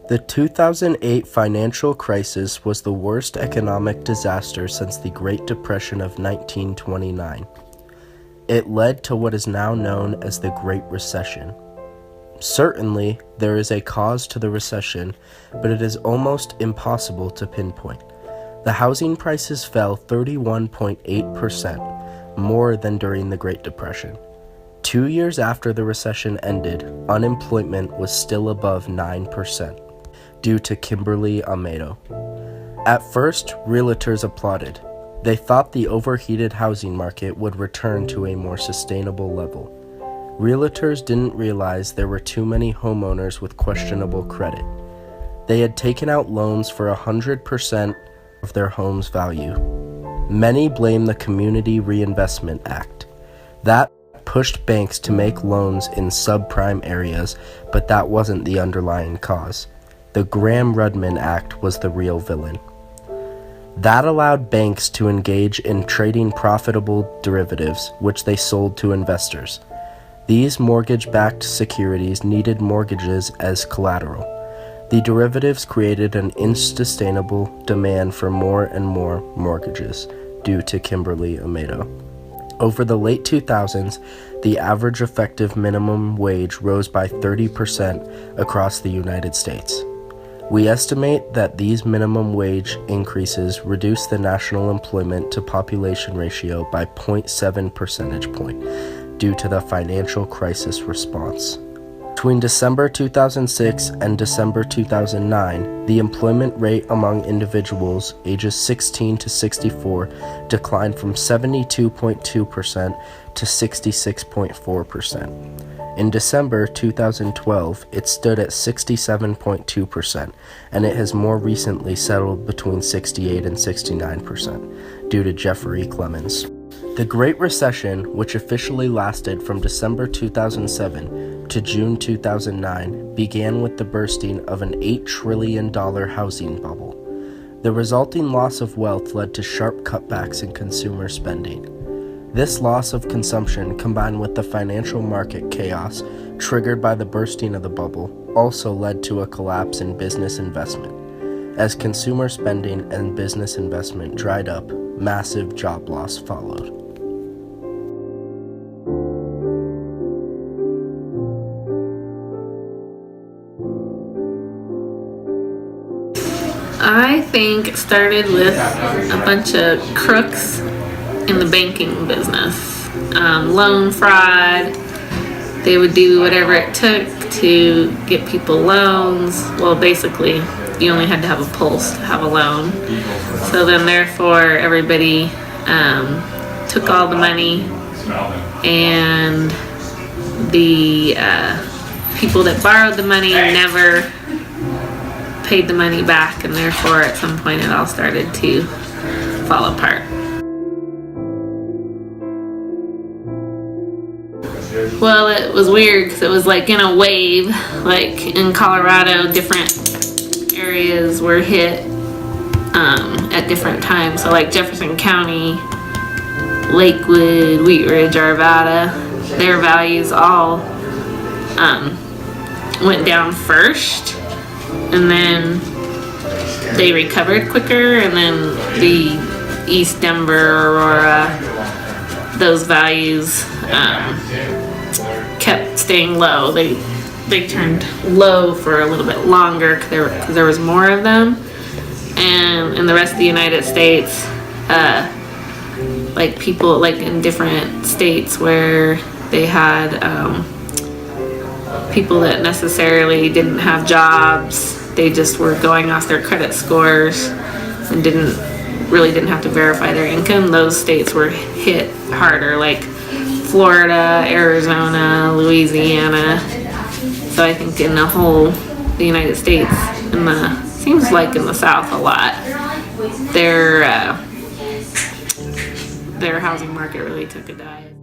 The 2008 financial crisis was the worst economic disaster since the Great Depression of 1929. It led to what is now known as the Great Recession. Certainly, there is a cause to the recession, but it is almost impossible to pinpoint. The housing prices fell 31.8%, more than during the Great Depression. 2 years after the recession ended, unemployment was still above 9%, due to Kimberly Amato. At first, realtors applauded. They thought the overheated housing market would return to a more sustainable level. Realtors didn't realize there were too many homeowners with questionable credit. They had taken out loans for 100% of their home's value. Many blame the Community Reinvestment Act. That pushed banks to make loans in subprime areas, but that wasn't the underlying cause. The Graham-Rudman Act was the real villain. That allowed banks to engage in trading profitable derivatives, which they sold to investors. These mortgage-backed securities needed mortgages as collateral. The derivatives created an unsustainable demand for more and more mortgages, due to Kimberly Amato. Over the late 2000s, the average effective minimum wage rose by 30% across the United States. We estimate that these minimum wage increases reduced the national employment to population ratio by 0.7 percentage point due to the financial crisis response. Between December 2006 and December 2009, the employment rate among individuals ages 16 to 64 declined from 72.2% to 66.4%. In December 2012, it stood at 67.2%, and it has more recently settled between 68 and 69%, due to Jeffrey Clemens. The Great Recession, which officially lasted from December 2007 to June 2009, began with the bursting of an $8 trillion housing bubble. The resulting loss of wealth led to sharp cutbacks in consumer spending. This loss of consumption, combined with the financial market chaos triggered by the bursting of the bubble, also led to a collapse in business investment. As consumer spending and business investment dried up, massive job loss followed. I think it started with a bunch of crooks in the banking business. Loan fraud. They would do whatever it took to get people loans. Well, basically, you only had to have a pulse to have a loan. So then therefore everybody took all the money, and the people that borrowed the money never paid the money back, and therefore at some point it all started to fall apart. Well, it was weird because it was like in a wave. Like in Colorado, different areas were hit at different times. So like Jefferson County, Lakewood, Wheat Ridge, Arvada, their values all went down first, and then they recovered quicker, and then the East Denver, Aurora, those values kept staying low. They turned low for a little bit longer because there was more of them. And in the rest of the United States, like people like in different states where they had people that necessarily didn't have jobs, they just were going off their credit scores and didn't have to verify their income. Those states were hit harder, like Florida, Arizona, Louisiana. So I think in the United States, seems like in the South a lot, their housing market really took a dive.